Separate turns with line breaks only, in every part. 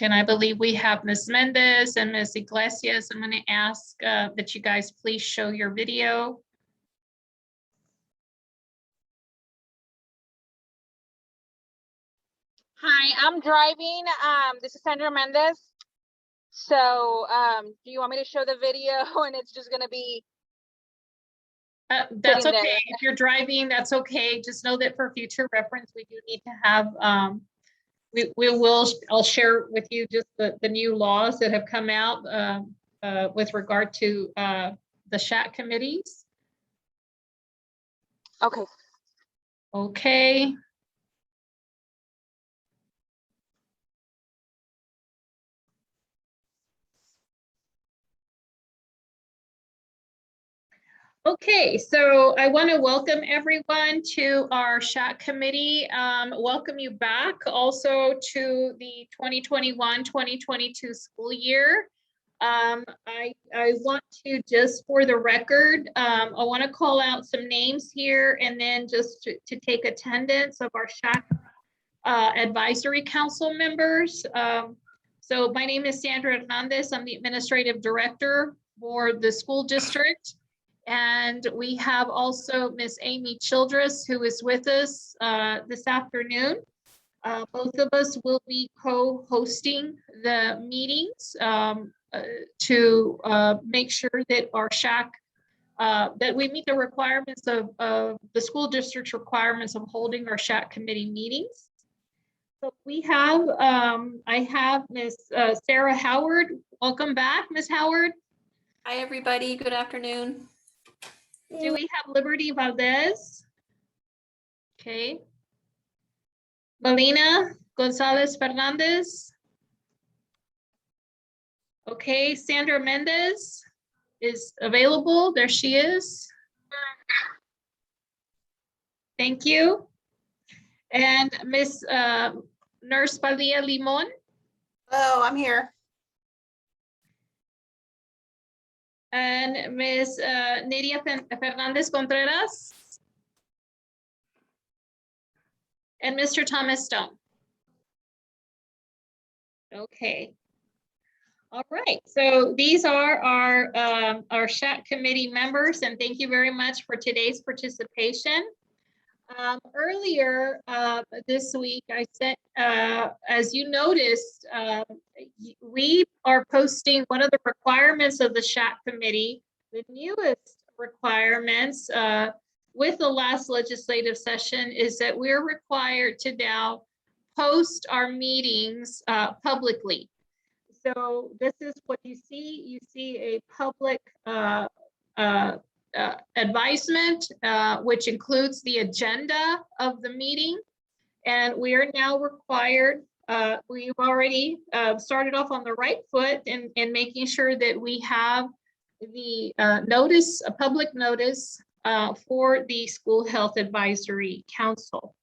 And I believe we have Ms. Mendez and Ms. Iglesias. I'm going to ask that you guys please show your video.
Hi, I'm driving. This is Sandra Mendez. So do you want me to show the video and it's just going to be?
That's okay. If you're driving, that's okay. Just know that for future reference, we do need to have, I'll share with you just the new laws that have come out with regard to the SHAC committees.
Okay.
Okay. Okay, so I want to welcome everyone to our SHAC committee. Welcome you back also to the 2021-2022 school year. I want to, just for the record, I want to call out some names here and then just to take attendance of our SHAC advisory council members. So my name is Sandra Hernandez. I'm the administrative director for the school district. And we have also Miss Amy Childress, who is with us this afternoon. Both of us will be co-hosting the meetings to make sure that our SHAC, that we meet the requirements of the school district's requirements of holding our SHAC committee meetings. So we have, I have Miss Sarah Howard. Welcome back, Miss Howard.
Hi, everybody. Good afternoon.
Do we have Liberty Valdez? Okay. Melina Gonzalez Fernandez. Okay, Sandra Mendez is available. There she is. Thank you. And Miss Nurse Padilla Limon.
Hello, I'm here.
And Ms. Nidia Fernandez Contreras. And Mr. Thomas Stone. Okay. All right, so these are our SHAC committee members, and thank you very much for today's participation. Earlier this week, I said, as you noticed, we are posting one of the requirements of the SHAC committee, the newest requirements with the last legislative session is that we're required to now post our meetings publicly. So this is what you see. You see a public advisement, which includes the agenda of the meeting. And we are now required, we've already started off on the right foot in making sure that we have the notice, a public notice for the School Health Advisory Council.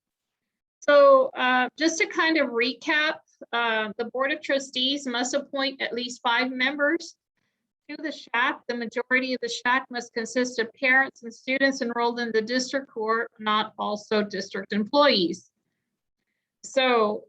So just to kind of recap, the Board of Trustees must appoint at least 5 members to the SHAC. The majority of the SHAC must consist of parents and students enrolled in the district who are not also district employees. So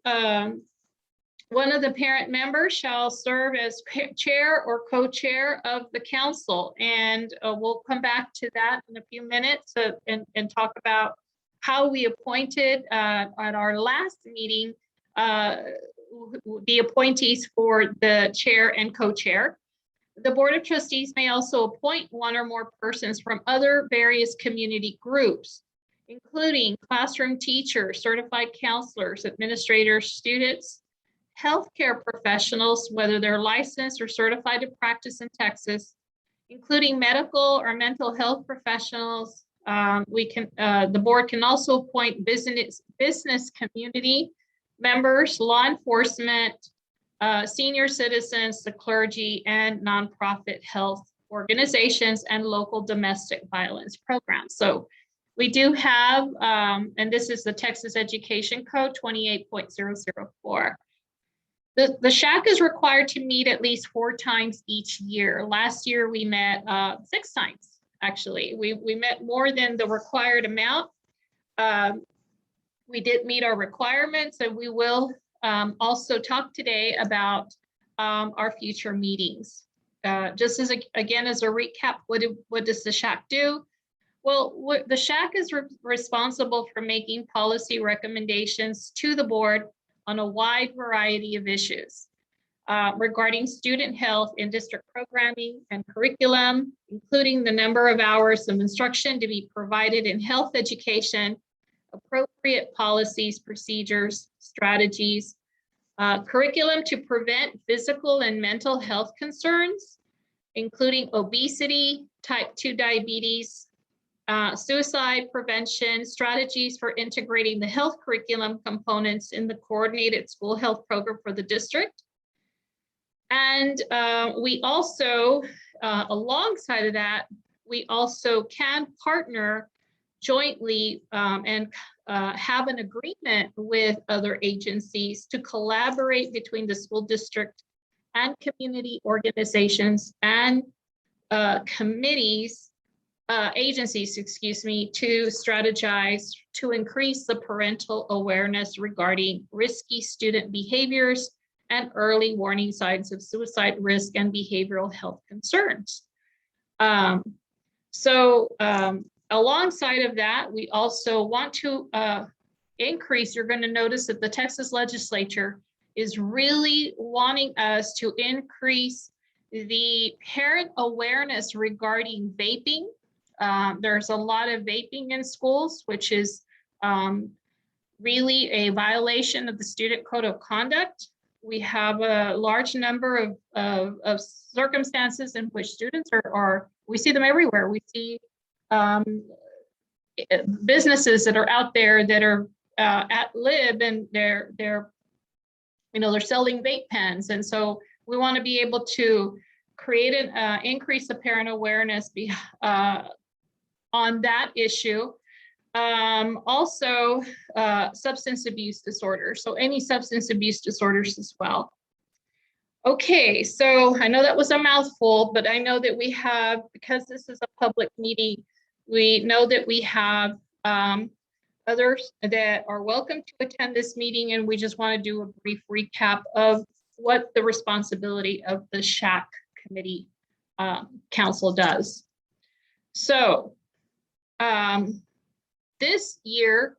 one of the parent members shall serve as chair or co-chair of the council. And we'll come back to that in a few minutes and talk about how we appointed at our last meeting the appointees for the chair and co-chair. The Board of Trustees may also appoint 1 or more persons from other various community groups, including classroom teachers, certified counselors, administrators, students, healthcare professionals, whether they're licensed or certified to practice in Texas, including medical or mental health professionals. The board can also appoint business community members, law enforcement, senior citizens, the clergy, and nonprofit health organizations and local domestic violence programs. So we do have, and this is the Texas Education Code 28.004. The SHAC is required to meet at least 4 times each year. Last year we met 6 times, actually. We met more than the required amount. We did meet our requirements, and we will also talk today about our future meetings. Just as again, as a recap, what does the SHAC do? Well, the SHAC is responsible for making policy recommendations to the board on a wide variety of issues regarding student health in district programming and curriculum, including the number of hours of instruction to be provided in health education, appropriate policies, procedures, strategies, curriculum to prevent physical and mental health concerns, including obesity, type 2 diabetes, suicide prevention, strategies for integrating the health curriculum components in the coordinated school health program for the district. And we also, alongside of that, we also can partner jointly and have an agreement with other agencies to collaborate between the school district and community organizations and committees, agencies, excuse me, to strategize to increase the parental awareness regarding risky student behaviors and early warning signs of suicide risk and behavioral health concerns. Alongside of that, we also want to increase, you're going to notice that the Texas legislature is really wanting us to increase the parent awareness regarding vaping. There's a lot of vaping in schools, which is really a violation of the student code of conduct. We have a large number of circumstances in which students are, we see them everywhere. We see businesses that are out there that are at lib and they're selling vape pens. And so we want to be able to create an increase the parent awareness on that issue. Also, substance abuse disorders. So any substance abuse disorders as well. Okay, so I know that was a mouthful, but I know that we have, because this is a public meeting, we know that we have others that are welcome to attend this meeting, and we just want to do a brief recap of what the responsibility of the SHAC committee council does. So this year,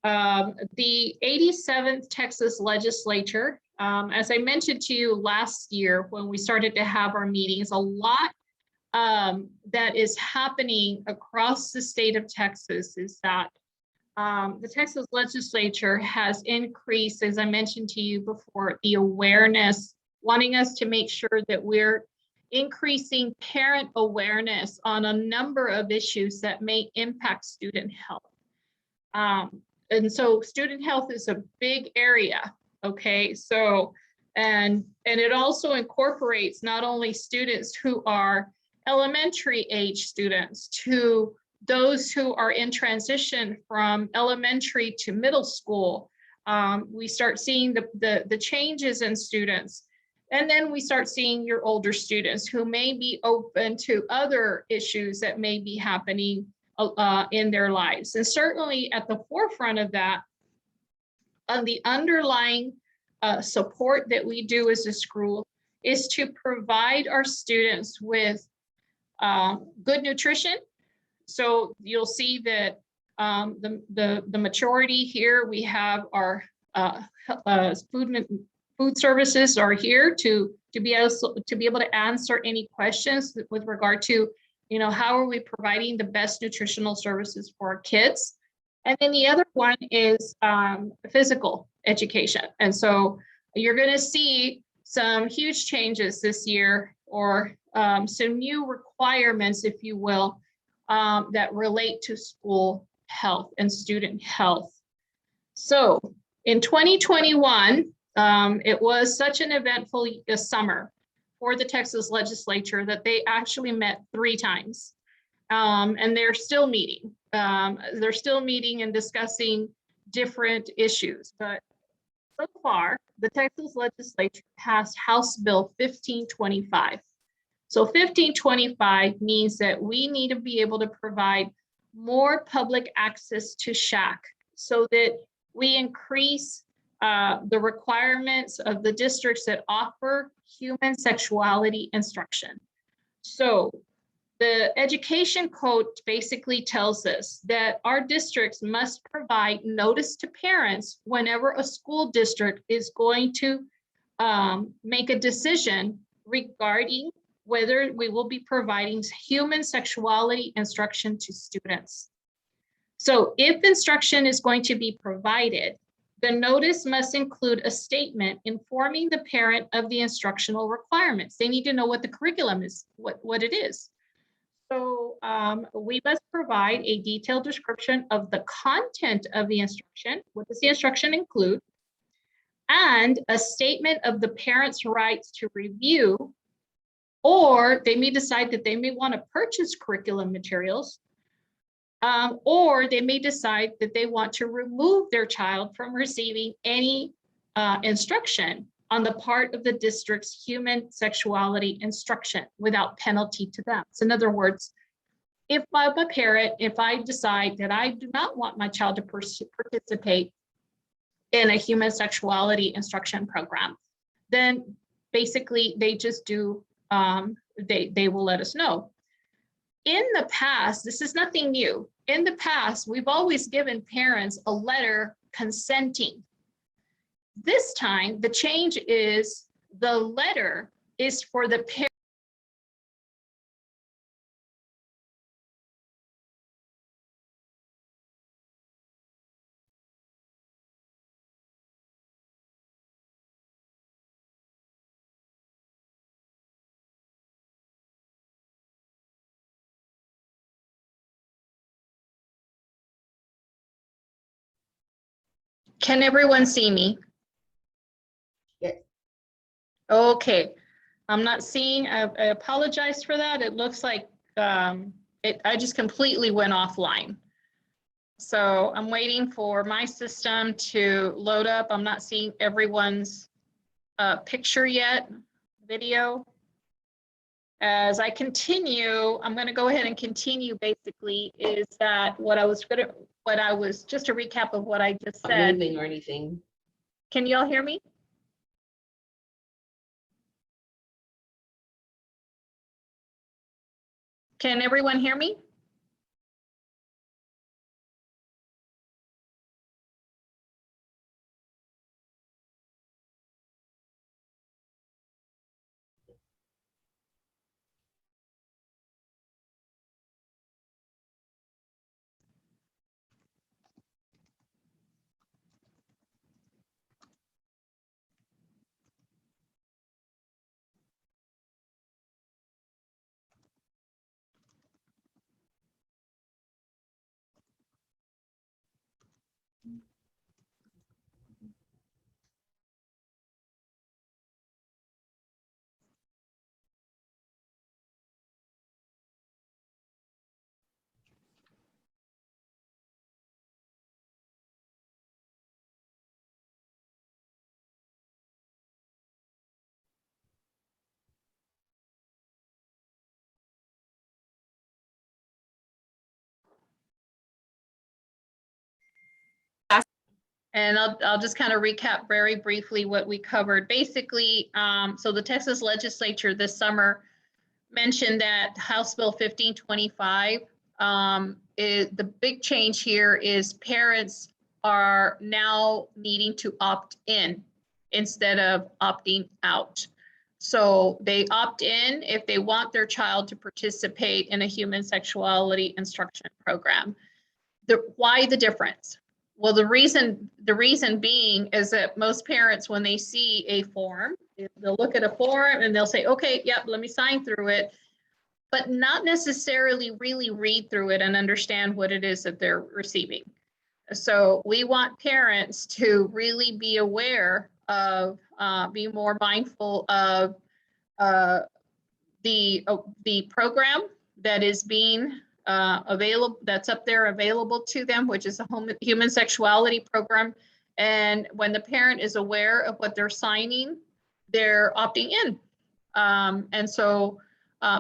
the 87th Texas legislature, as I mentioned to you last year when we started to have our meetings, a lot that is happening across the state of Texas is that the Texas legislature has increased, as I mentioned to you before, the awareness, wanting us to make sure that we're increasing parent awareness on a number of issues that may impact student health. And so student health is a big area, okay? So, and it also incorporates not only students who are elementary age students to those who are in transition from elementary to middle school. We start seeing the changes in students. And then we start seeing your older students who may be open to other issues that may be happening in their lives. And certainly at the forefront of that, on the underlying support that we do as a school is to provide our students with good nutrition. So you'll see that the majority here, we have our food services are here to be able to answer any questions with regard to, how are we providing the best nutritional services for our kids? And then the other one is physical education. And so you're going to see some huge changes this year, or some new requirements, if you will, that relate to school health and student health. So in 2021, it was such an eventful summer for the Texas legislature that they actually met 3 times. And they're still meeting. They're still meeting and discussing different issues. But so far, the Texas legislature passed House Bill 1525. So 1525 means that we need to be able to provide more public access to SHAC so that we increase the requirements of the districts that offer human sexuality instruction. So the education code basically tells us that our districts must provide notice to parents whenever a school district is going to make a decision regarding whether we will be providing human sexuality instruction to students. So if instruction is going to be provided, the notice must include a statement informing the parent of the instructional requirements. They need to know what the curriculum is, what it is. So we must provide a detailed description of the content of the instruction. What does the instruction include? And a statement of the parent's rights to review, or they may decide that they may want to purchase curriculum materials, or they may decide that they want to remove their child from receiving any instruction on the part of the district's human sexuality instruction without penalty to them. So in other words, if I'm a parent, if I decide that I do not want my child to participate in a human sexuality instruction program, then basically they just do, they will let us know. In the past, this is nothing new. In the past, we've always given parents a letter consenting. This time, the change is the letter is for the parent. Can everyone see me?
Yes.
Okay, I'm not seeing, I apologize for that. It looks like I just completely went offline. So I'm waiting for my system to load up. I'm not seeing everyone's picture yet, video. As I continue, I'm going to go ahead and continue basically is that just a recap of what I just
Not
said.
moving or anything.
Can you all hear me? Can everyone hear me? And I'll just kind of recap very briefly what we covered. Basically, so the Texas legislature this summer mentioned that House Bill 1525, the big change here is parents are now needing to opt in instead of opting out. So they opt in if they want their child to participate in a human sexuality instruction program. Why the difference? Well, the reason being is that most parents, when they see a form, they'll look at a form and they'll say, okay, yep, let me sign through it, but not necessarily really read through it and understand what it is that they're receiving. So we want parents to really be aware of, be more mindful of the program that is being available, that's up there available to them, which is a human sexuality program. And when the parent is aware of what they're signing, they're opting in. And so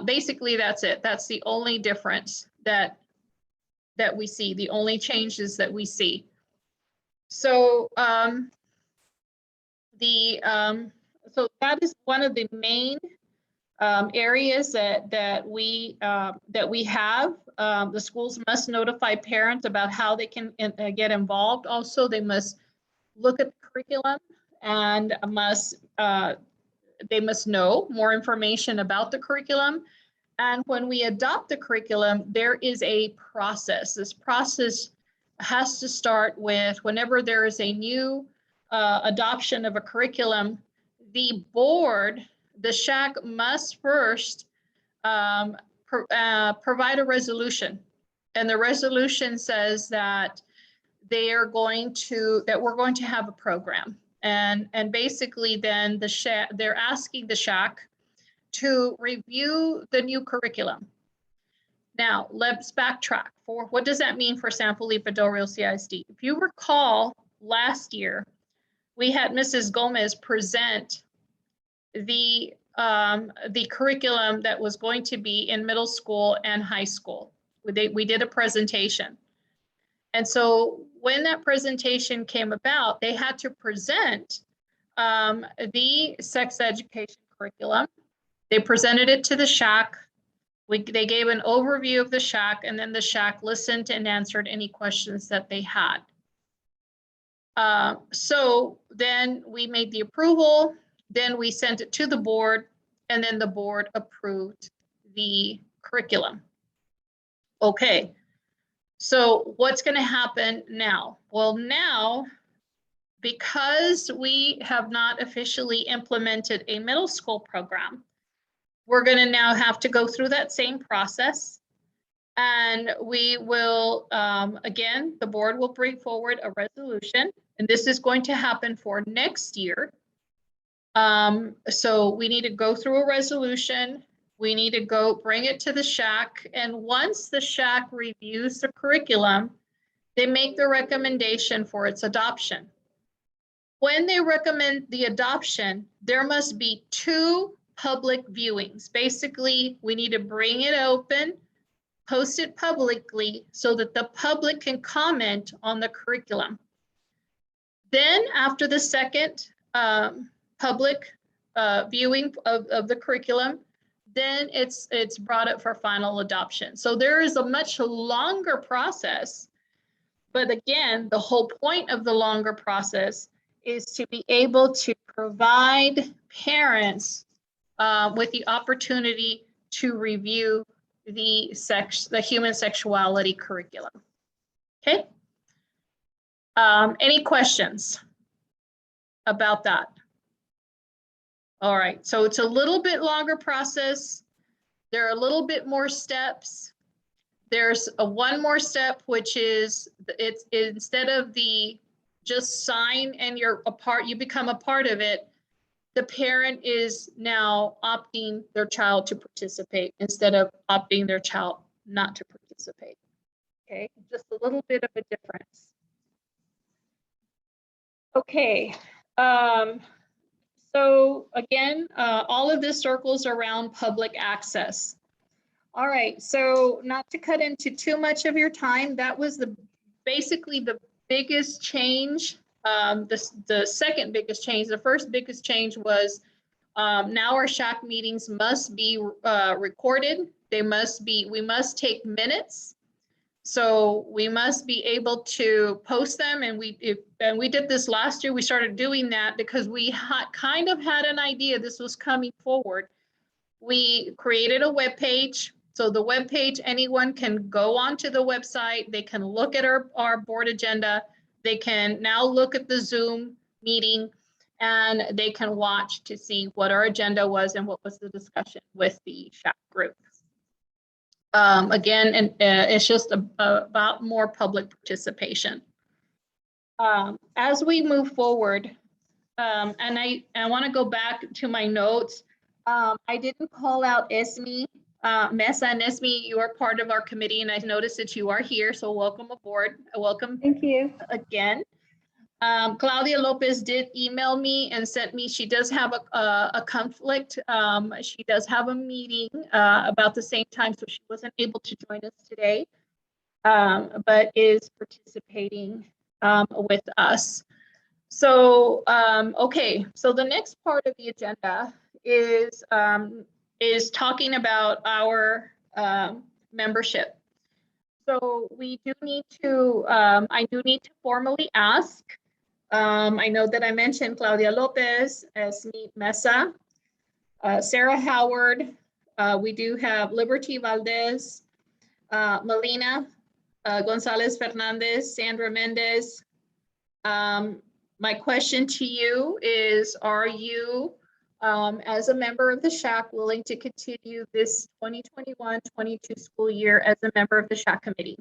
basically that's it. That's the only difference that we see, the only changes that we see. So so that is one of the main areas that we have. The schools must notify parents about how they can get involved. Also, they must look at the curriculum and they must know more information about the curriculum. And when we adopt the curriculum, there is a process. This process has to start with whenever there is a new adoption of a curriculum, the board, the SHAC must first provide a resolution. And the resolution says that we're going to have a program. And basically then they're asking the SHAC to review the new curriculum. Now, let's backtrack. For what does that mean for San Felipe Del Rio CISD? If you recall, last year, we had Mrs. Gomez present the curriculum that was going to be in middle school and high school. We did a presentation. And so when that presentation came about, they had to present the sex education curriculum. They presented it to the SHAC. They gave an overview of the SHAC, and then the SHAC listened and answered any questions that they had. So then we made the approval, then we sent it to the board, and then the board approved the curriculum. Okay, so what's going to happen now? Well, now, because we have not officially implemented a middle school program, we're going to now have to go through that same process. And we will, again, the board will bring forward a resolution, and this is going to happen for next year. So we need to go through a resolution. We need to go bring it to the SHAC. And once the SHAC reviews the curriculum, they make the recommendation for its adoption. When they recommend the adoption, there must be 2 public viewings. Basically, we need to bring it open, post it publicly so that the public can comment on the curriculum. Then after the second public viewing of the curriculum, then it's brought up for final adoption. So there is a much longer process, but again, the whole point of the longer process is to be able to provide parents with the opportunity to review the human sexuality curriculum. Okay. Any questions about that? All right, so it's a little bit longer process. There are a little bit more steps. There's one more step, which is it's instead of the just sign and you're a part, you become a part of it. The parent is now opting their child to participate instead of opting their child not to participate. Okay, just a little bit of a difference. Okay, so again, all of this circles around public access. All right, so not to cut into too much of your time, that was basically the biggest change. The second biggest change. The first biggest change was now our SHAC meetings must be recorded. We must take minutes. So we must be able to post them, and we did this last year. We started doing that because we kind of had an idea this was coming forward. We created a web page. So the web page, anyone can go onto the website. They can look at our board agenda. They can now look at the Zoom meeting, and they can watch to see what our agenda was and what was the discussion with the SHAC group. Again, and it's just about more public participation. As we move forward, and I want to go back to my notes. I didn't call out Esme, Mesa and Esme. You are part of our committee, and I noticed that you are here, so welcome aboard. Welcome.
Thank you.
Again. Claudia Lopez did email me and sent me, she does have a conflict. She does have a meeting about the same time, so she wasn't able to join us today, but is participating with us. So, okay, so the next part of the agenda is talking about our membership. So we do need to, I do need to formally ask. I know that I mentioned Claudia Lopez, Esme Mesa, Sarah Howard. We do have Liberty Valdez, Melina Gonzalez Fernandez, Sandra Mendez. My question to you is, are you, as a member of the SHAC, willing to continue this 2021-22 school year as a member of the SHAC committee?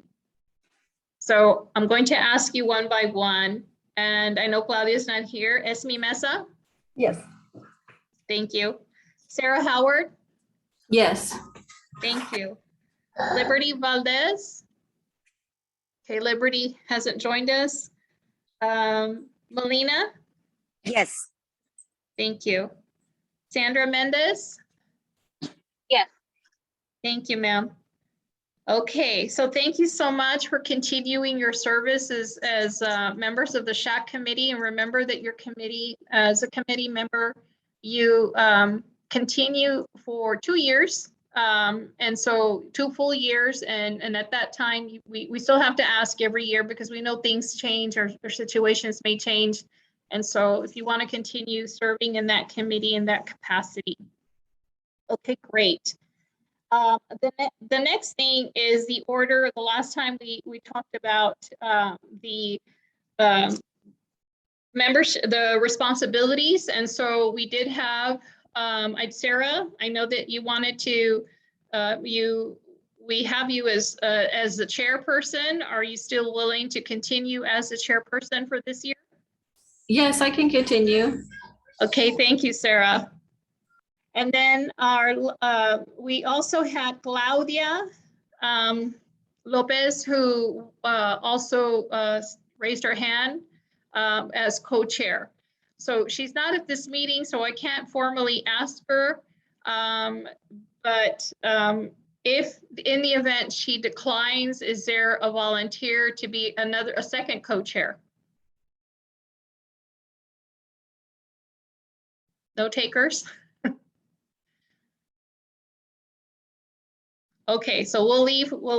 So I'm going to ask you one by one, and I know Claudia's not here. Esme Mesa?
Yes.
Thank you. Sarah Howard?
Yes.
Thank you. Liberty Valdez? Okay, Liberty hasn't joined us. Melina?
Yes.
Thank you. Sandra Mendez?
Yes.
Thank you, ma'am. Okay, so thank you so much for continuing your service as members of the SHAC committee. And remember that your committee, as a committee member, you continue for 2 years. And so 2 full years. And at that time, we still have to ask every year because we know things change or situations may change. And so if you want to continue serving in that committee in that capacity. Okay, great. The next thing is the order. The last time we talked about the membership, the responsibilities. And so we did have, Sarah, I know that you wanted to, we have you as the chairperson. Are you still willing to continue as the chairperson for this year?
Yes, I can continue.
Okay, thank you, Sarah. And then we also had Claudia Lopez, who also raised her hand as co-chair. So she's not at this meeting, so I can't formally ask her. But if in the event she declines, is there a volunteer to be a second co-chair? No takers? Okay, so we'll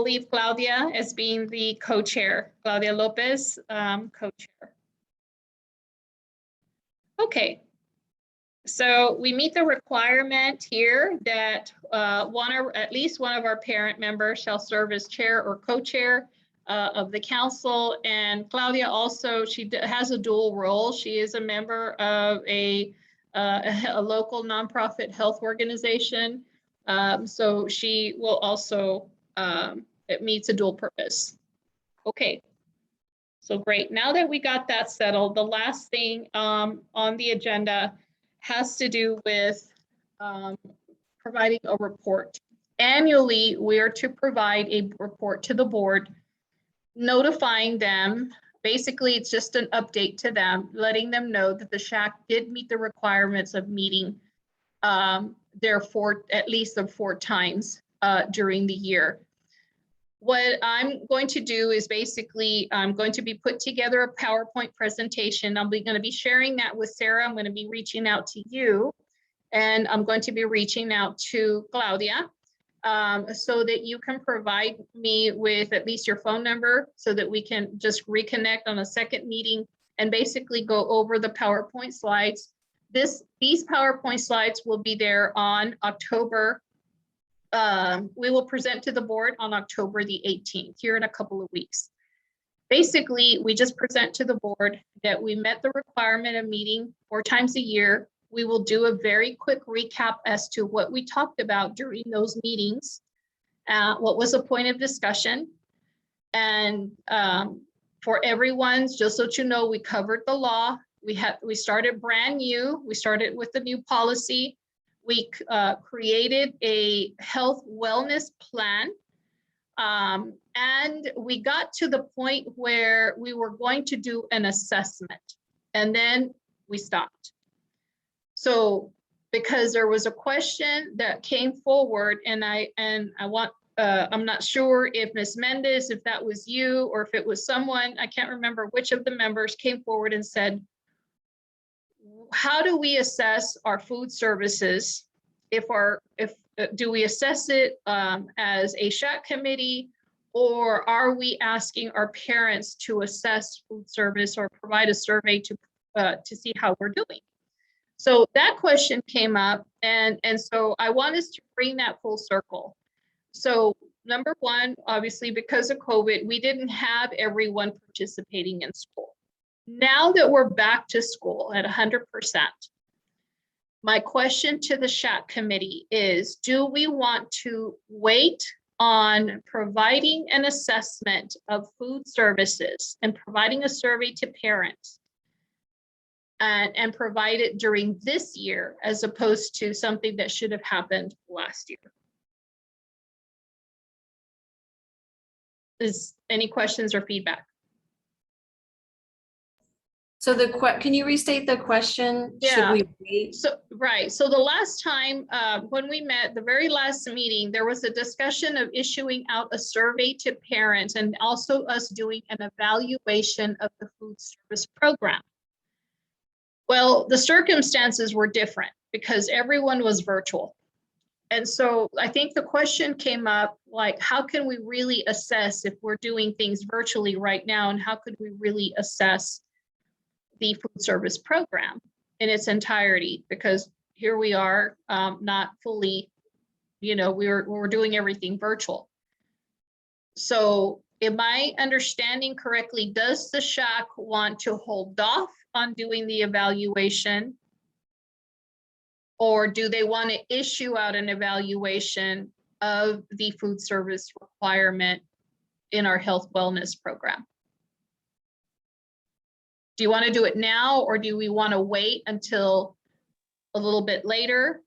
leave Claudia as being the co-chair, Claudia Lopez, co-chair. Okay, so we meet the requirement here that at least one of our parent members shall serve as chair or co-chair of the council. And Claudia also, she has a dual role. She is a member of a local nonprofit health organization. So she will also, it meets a dual purpose. Okay, so great. Now that we got that settled, the last thing on the agenda has to do with providing a report. Annually, we are to provide a report to the board, notifying them. Basically, it's just an update to them, letting them know that the SHAC did meet the requirements of meeting therefore at least 4 times during the year. What I'm going to do is basically, I'm going to be put together a PowerPoint presentation. I'm going to be sharing that with Sarah. I'm going to be reaching out to you, and I'm going to be reaching out to Claudia so that you can provide me with at least your phone number so that we can just reconnect on a second meeting and basically go over the PowerPoint slides. These PowerPoint slides will be there on October. We will present to the board on October the 18th, here in a couple of weeks. Basically, we just present to the board that we met the requirement of meeting 4 times a year. We will do a very quick recap as to what we talked about during those meetings, what was a point of discussion. And for everyone's, just so you know, we covered the law. We started brand new. We started with the new policy. We created a health wellness plan. And we got to the point where we were going to do an assessment, and then we stopped. So because there was a question that came forward, and I'm not sure if Ms. Mendez, if that was you or if it was someone, I can't remember which of the members came forward and said, how do we assess our food services? Do we assess it as a SHAC committee, or are we asking our parents to assess food service or provide a survey to see how we're doing? So that question came up, and so I want us to bring that full circle. So number one, obviously, because of COVID, we didn't have everyone participating in school. Now that we're back to school at 100%, my question to the SHAC committee is, do we want to wait on providing an assessment of food services and providing a survey to parents and provide it during this year as opposed to something that should have happened last year? Is any questions or feedback?
So can you restate the question?
Yeah.
Should we wait?
So, right. So the last time when we met, the very last meeting, there was a discussion of issuing out a survey to parents and also us doing an evaluation of the food service program. Well, the circumstances were different because everyone was virtual. And so I think the question came up, like, how can we really assess if we're doing things virtually right now, and how could we really assess the food service program in its entirety? Because here we are, not fully, we're doing everything virtual. So am I understanding correctly, does the SHAC want to hold off on doing the evaluation? Or do they want to issue out an evaluation of the food service requirement in our health wellness program? Do you want to do it now, or do we want to wait until a little bit later?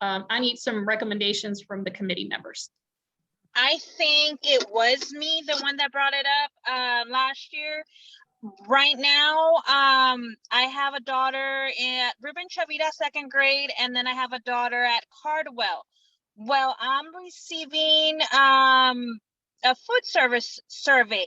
I need some recommendations from the committee members.
I think it was me, the one that brought it up last year. Right now, I have a daughter at Ruben Chavita 2nd grade, and then I have a daughter at Cardwell. Well, I'm receiving a food service survey.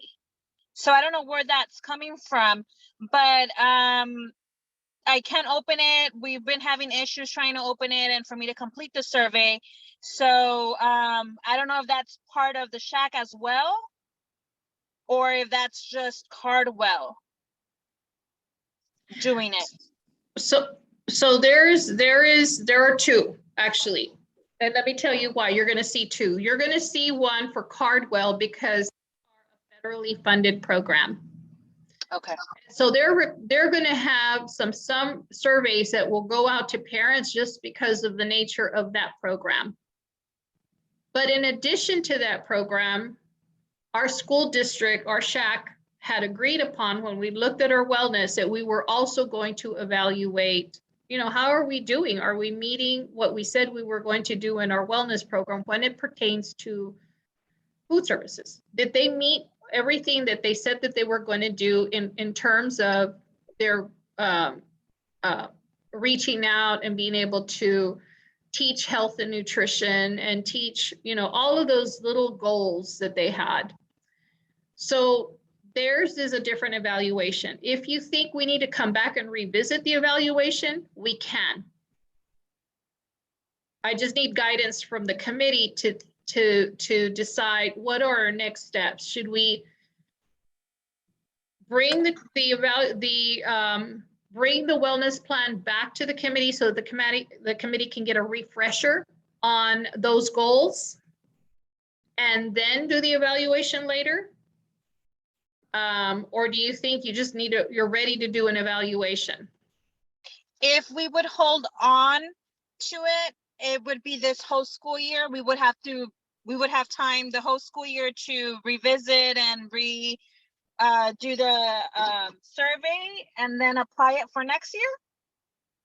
So I don't know where that's coming from, but I can't open it. We've been having issues trying to open it and for me to complete the survey. So I don't know if that's part of the SHAC as well, or if that's just Cardwell doing it.
So there are two, actually. And let me tell you why. You're going to see two. You're going to see one for Cardwell because it's a federally funded program.
Okay.
So they're going to have some surveys that will go out to parents just because of the nature of that program. But in addition to that program, our school district, our SHAC, had agreed upon when we looked at our wellness that we were also going to evaluate, how are we doing? Are we meeting what we said we were going to do in our wellness program when it pertains to food services? Did they meet everything that they said that they were going to do in terms of their reaching out and being able to teach health and nutrition and teach, all of those little goals that they had? So theirs is a different evaluation. If you think we need to come back and revisit the evaluation, we can. I just need guidance from the committee to decide what are our next steps. Should we bring the wellness plan back to the committee so that the committee can get a refresher on those goals and then do the evaluation later? Or do you think you just you're ready to do an evaluation?
If we would hold on to it, it would be this whole school year. We would have time the whole school year to revisit and do the survey and then apply it for next year?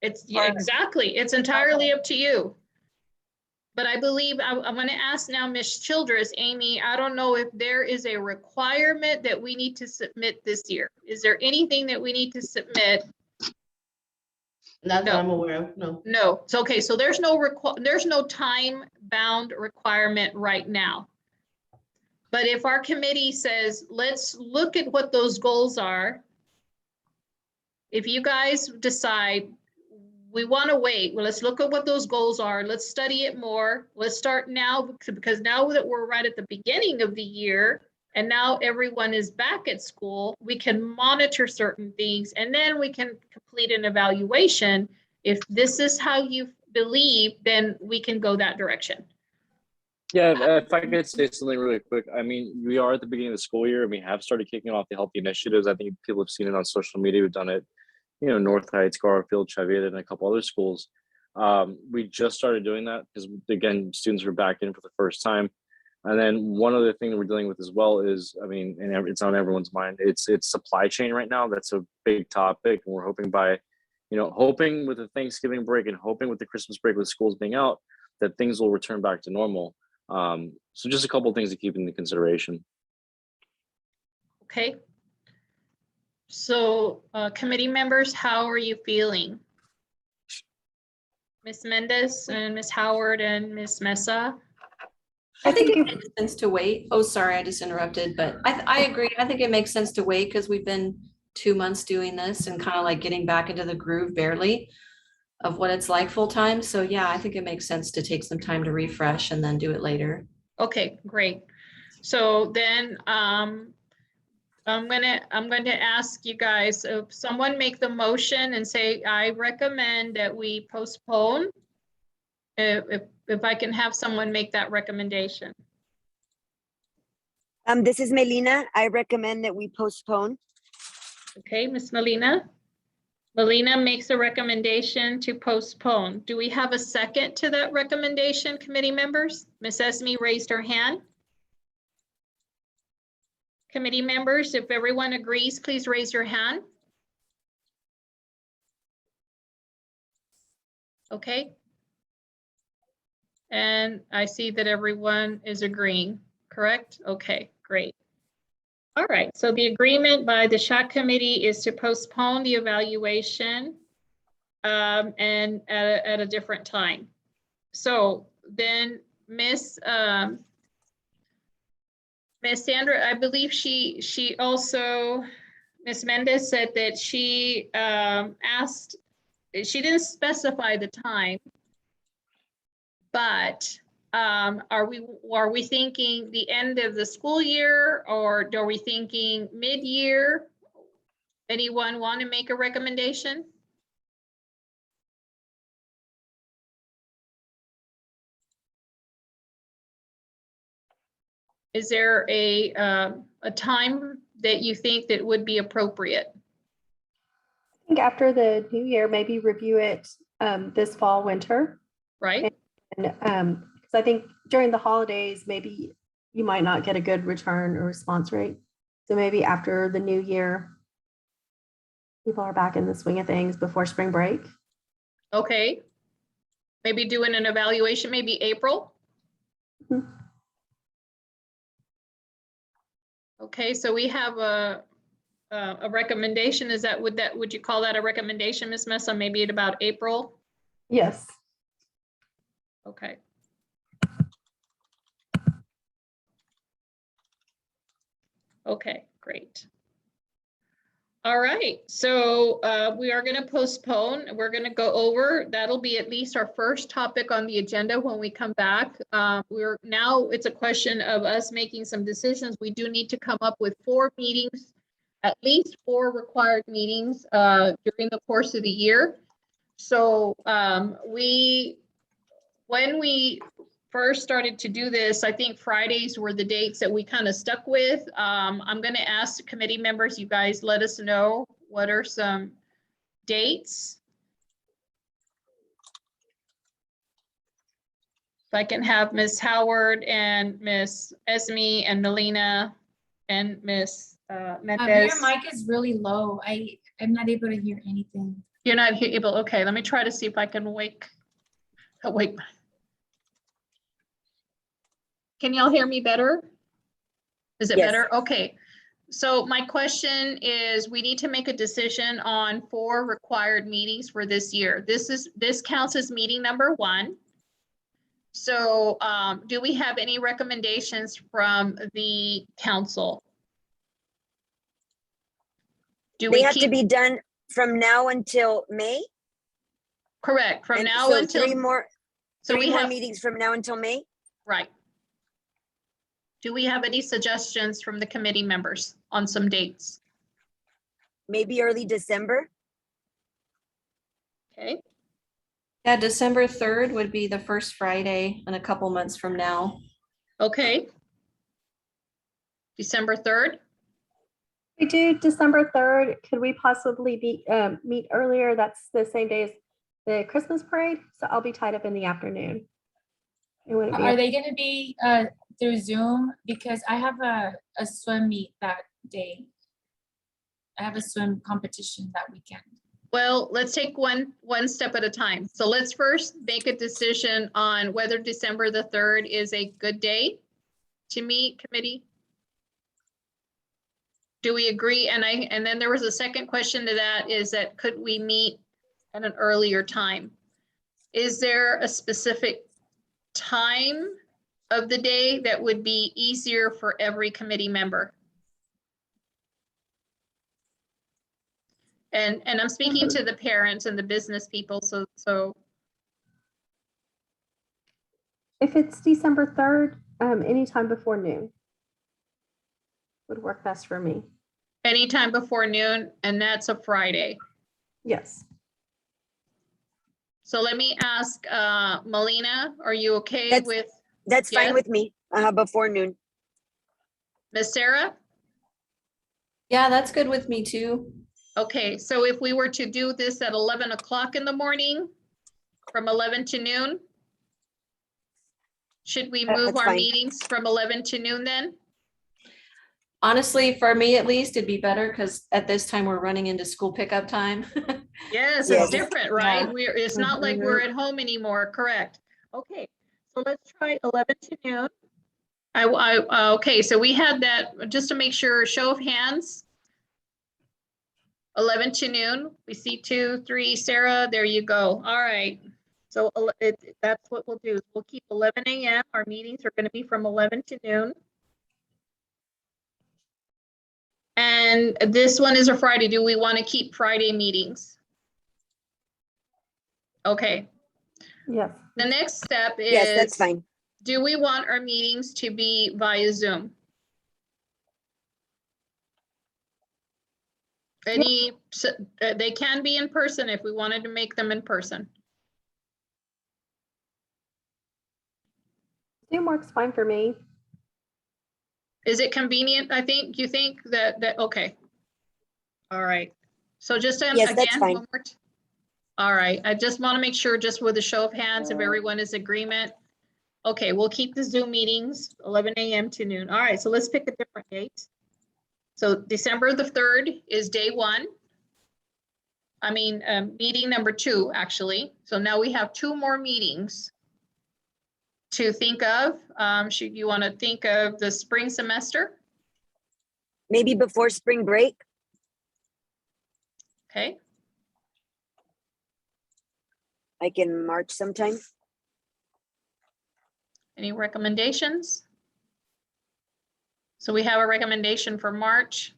Exactly. It's entirely up to you. But I believe I'm going to ask now Ms. Childress. Amy, I don't know if there is a requirement that we need to submit this year. Is there anything that we need to submit?
Not that I'm aware of, no.
No. It's okay. So there's no time-bound requirement right now. But if our committee says, let's look at what those goals are, if you guys decide we want to wait. Well, let's look at what those goals are. Let's study it more. Let's start now, because now that we're right at the beginning of the year and now everyone is back at school, we can monitor certain things and then we can complete an evaluation. If this is how you believe, then we can go that direction.
Yeah, if I could say something really quick. I mean, we are at the beginning of the school year and we have started kicking off the healthy initiatives. I think people have seen it on social media. We've done it, you know, North Heights, Garfield, Chavita, and a couple other schools. We just started doing that because, again, students were back in for the first time. And then one other thing that we're dealing with as well is, I mean, and it's on everyone's mind, it's supply chain right now. That's a big topic. And we're hoping by, you know, hoping with the Thanksgiving break and hoping with the Christmas break with schools being out, that things will return back to normal. So just a couple of things to keep into consideration.
Okay. So committee members, how are you feeling? Ms. Mendez and Ms. Howard and Ms. Mesa?
I think it makes sense to wait. Oh, sorry, I just interrupted, but I agree. I think it makes sense to wait because we've been 2 months doing this and kind of like getting back into the groove barely of what it's like full time. So yeah, I think it makes sense to take some time to refresh and then do it later.
Okay, great. So then I'm going to ask you guys, if someone make the motion and say, I recommend that we postpone. If I can have someone make that recommendation.
This is Melina. I recommend that we postpone.
Okay, Ms. Melina. Melina makes a recommendation to postpone. Do we have a second to that recommendation, committee members? Ms. Esme raised her hand. Committee members, if everyone agrees, please raise your hand. Okay. And I see that everyone is agreeing, correct? Okay, great. All right, so the agreement by the SHAC committee is to postpone the evaluation and at a different time. So then Miss Sandra, I believe she also, Ms. Mendez said that she asked, she didn't specify the time, but are we thinking the end of the school year, or are we thinking mid-year? Anyone want to make a recommendation? Is there a time that you think that would be appropriate?
I think after the new year, maybe review it this fall, winter.
Right.
And because I think during the holidays, maybe you might not get a good return or response rate. So maybe after the new year, people are back in the swing of things before spring break.
Okay. Maybe doing an evaluation, maybe April.
Mhm.
Okay, so we have a recommendation. Is that, would you call that a recommendation, Ms. Mesa? Maybe at about April?
Yes.
Okay. Okay, great. All right, so we are going to postpone. We're going to go over. That'll be at least our first topic on the agenda when we come back. Now it's a question of us making some decisions. We do need to come up with 4 meetings, at least 4 required meetings during the course of the year. So when we first started to do this, I think Fridays were the dates that we kind of stuck with. I'm going to ask the committee members, you guys let us know what are some dates. If I can have Ms. Howard and Ms. Esme and Melina and Ms. Mendez.
Your mic is really low. I'm not able to hear anything.
You're not able, okay, let me try to see if I can wake. Can y'all hear me better? Is it
Yes.
better? Okay. So my question is, we need to make a decision on 4 required meetings for this year. This counts as meeting number 1. So do we have any recommendations from the council?
They have to be done from now until May?
Correct, from
And
now
so
until, so
three
we
more
have,
meetings from now until May?
right. Do we have any suggestions from the committee members on some dates?
Maybe early December?
Okay,
Yeah, December 3rd would be the first Friday in a couple months from now.
okay. December 3rd,
We do December 3rd. Could we possibly meet earlier? That's the same day as the Christmas parade. So I'll be tied up in the afternoon. It wouldn't be
Are
a-
they gonna be through Zoom? Because I have a swim meet that day. I have a swim competition that weekend.
well, let's take one step at a time. So let's first make a decision on whether December the 3rd is a good day to meet, committee. Do we agree? And then there was a second question to that, is that could we meet at an earlier time? Is there a specific time of the day that would be easier for every committee member? And I'm speaking to the parents and the business people, so
If it's December 3rd, anytime before noon would work best for me.
anytime before noon, and that's a Friday.
Yes.
So let me ask, Melina, are you okay
That's-
with
That's fine
Yes.
with me, before noon.
Miss Sarah?
Yeah, that's good with me too.
Okay, so if we were to do this at 11 o'clock in the morning, from 11 to noon? Should we move
That's
our
fine.
meetings from 11 to noon then?
Honestly, for me at least, it'd be better because at this time we're running into school pickup time.
Yes,
Yes.
it's different, right?
Yeah.
It's not like we're at home anymore, correct? Okay, so let's try 11 to noon. Okay, so we had that, just to make sure, show of hands. 11 to noon, we see 2, 3, Sarah, there you go. All right. So that's what we'll do. We'll keep 11 a.m. Our meetings are going to be from 11 to noon. And this one is a Friday. Do we want to keep Friday meetings? Okay.
Yes.
The next step is.
Yes, that's fine.
Do we want our meetings to be via Zoom? They can be in person if we wanted to make them in person.
Zoom works fine for me.
Is it convenient? You think that, okay. All right. So just
Yes, that's
again,
fine.
one more. All right. I just want to make sure, just with a show of hands, if everyone is agreement. Okay, we'll keep the Zoom meetings 11 a.m. to noon. All right, so let's pick a different date. So December the 3rd is day 1. I mean, meeting number 2, actually. So now we have 2 more meetings to think of. Should you want to think of the spring semester?
Maybe before spring break?
Okay,
Like in March sometime?
any recommendations? So we have a recommendation for March.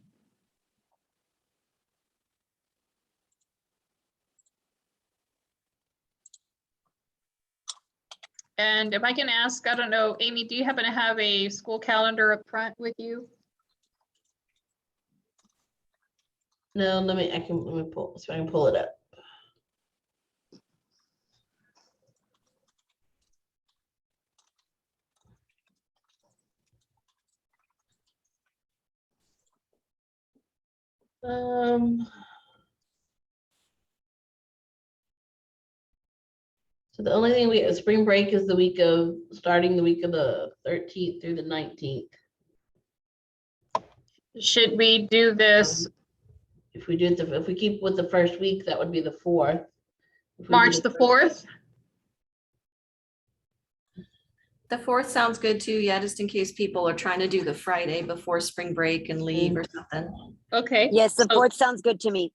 And if I can ask, I don't know, Amy, do you happen to have a school calendar up front with you?
No, let me pull, so I can pull it up. So the only thing spring break is starting the week of the 13th through the 19th.
Should we do this
If we keep with the first week, that would be the 4th. If we do
March the 4th?
The 4th sounds good too. Yeah, just in case people are trying to do the Friday before spring break and leave or something.
Okay.
Yes, the
so-
4th sounds good to me.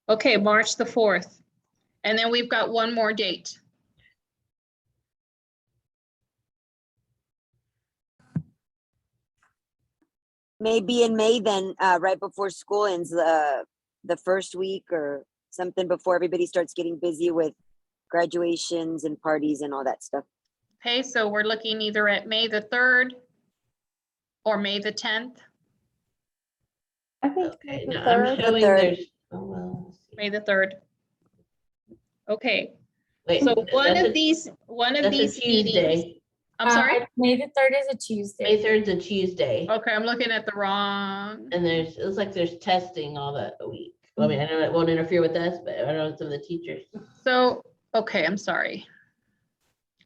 Okay, March the 4th. And then we've got one more date.
Maybe in May then, right before school ends, the first week or something before everybody starts getting busy with graduations and parties and all that stuff.
Okay, so we're looking either at May the 3rd or May the 10th.
I think
Okay,
the
now I'm
third.
showing
third.
there's, oh, well, let's see.
May the 3rd. Okay,
Wait,
so one
that's
of
a-
these
that's a
meetings.
Tuesday.
I'm sorry.
May the 3rd is a Tuesday.
May 3rd is a Tuesday.
Okay, I'm looking at the wrong.
And there's, it looks like there's testing all that week. Well, I mean, I know it won't interfere with us, but I know some of the teachers.
So, okay, I'm sorry.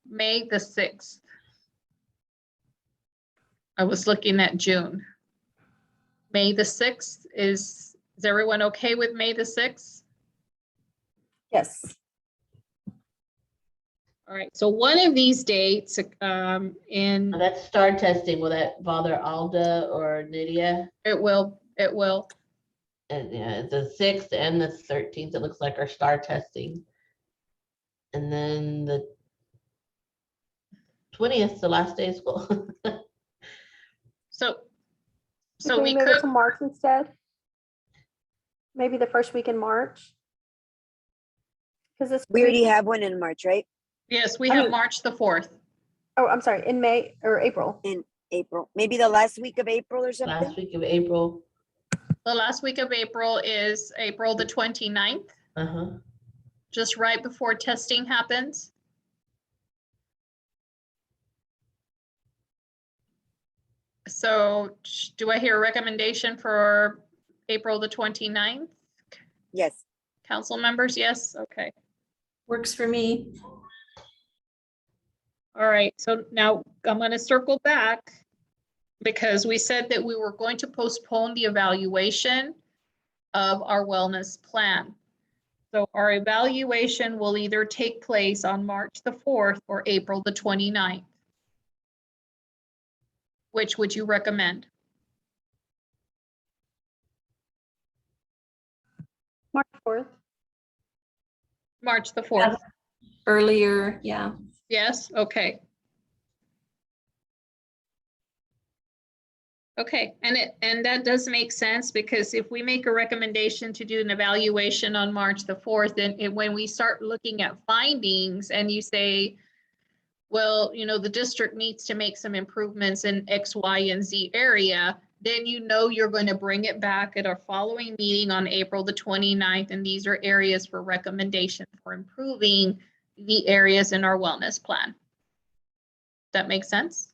May the 6th. I was looking at June. May the 6th is everyone okay with May the 6th?
Yes.
All right, so one of these dates
Now,
in,
that's star testing. Will that bother Alda or Nydia?
it will.
And yeah, the 6th and the 13th, it looks like are star testing. And then the 20th, the last day of school.
So
Can
we
move it
could,
to March instead? Maybe the first week in March? Because this.
We already have one in March, right?
yes, we
I
have
mean-
March the 4th.
Oh, I'm sorry, in May or April.
In April, maybe the last week of April or something.
Last week of April.
The last week of April is April the 29th,
Uh-huh.
just right before testing happens. So do I hear a recommendation for April the 29th?
Yes.
Council members, yes, okay.
Works for me.
All right, so now I'm going to circle back because we said that we were going to postpone the evaluation of our wellness plan. So our evaluation will either take place on March the 4th or April the 29th. Which would you recommend?
March 4th.
March the 4th.
Earlier, yeah.
Yes, okay. Okay, and that does make sense because if we make a recommendation to do an evaluation on March the 4th, then when we start looking at findings and you say, well, you know, the district needs to make some improvements in X, Y, and Z area, then you know you're going to bring it back at our following meeting on April the 29th, and these are areas for recommendation for improving the areas in our wellness plan. That makes sense?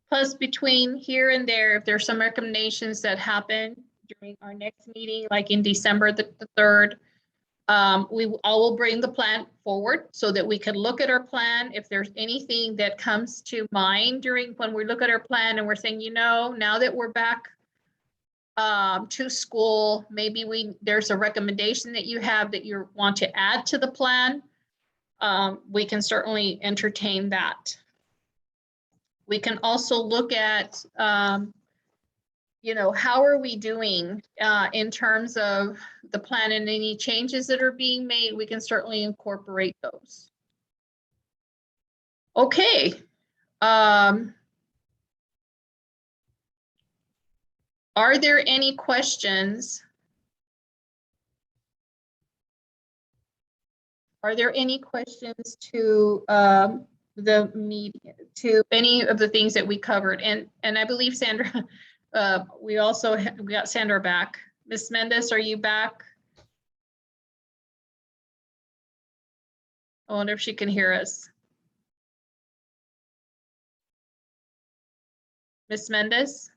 Plus, between here and there, if there's some recommendations that happen during our next meeting, like in December the 3rd, I will bring the plan forward so that we can look at our plan. If there's anything that comes to mind during when we look at our plan and we're saying, you know, now that we're back to school, maybe there's a recommendation that you have that you want to add to the plan. We can certainly entertain that. We can also look at, you know, how are we doing in terms of the plan and any changes that are being made, we can certainly incorporate those. Okay. Are there any questions? Are there any questions to the meeting, to any of the things that we covered? And I believe Sandra, we got Sandra back. Ms. Mendez, are you back? I wonder if she can hear us. Ms. Mendez?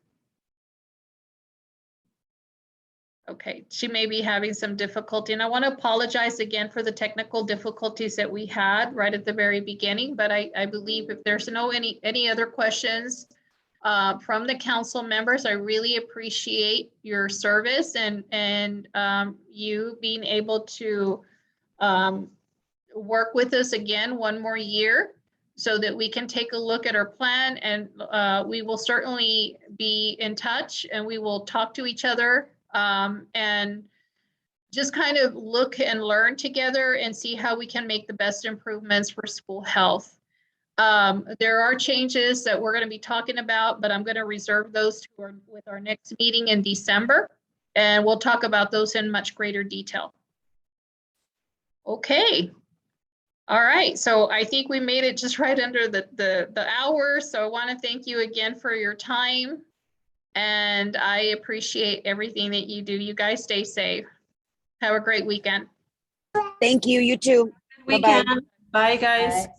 Okay, she may be having some difficulty, and I want to apologize again for the technical difficulties that we had right at the very beginning, but I believe if there's any other questions from the council members, I really appreciate your service and you being able to work with us again one more year so that we can take a look at our plan, and we will certainly be in touch and we will talk to each other and just kind of look and learn together and see how we can make the best improvements for school health. There are changes that we're going to be talking about, but I'm going to reserve those with our next meeting in December, and we'll talk about those in much greater detail. Okay. All right, so I think we made it just right under the hour. So I want to thank you again for your time. And I appreciate everything that you do. You guys stay safe. Have a great weekend.
Thank you. You too.
Good
Bye-bye.
weekend. Bye, guys.
Bye.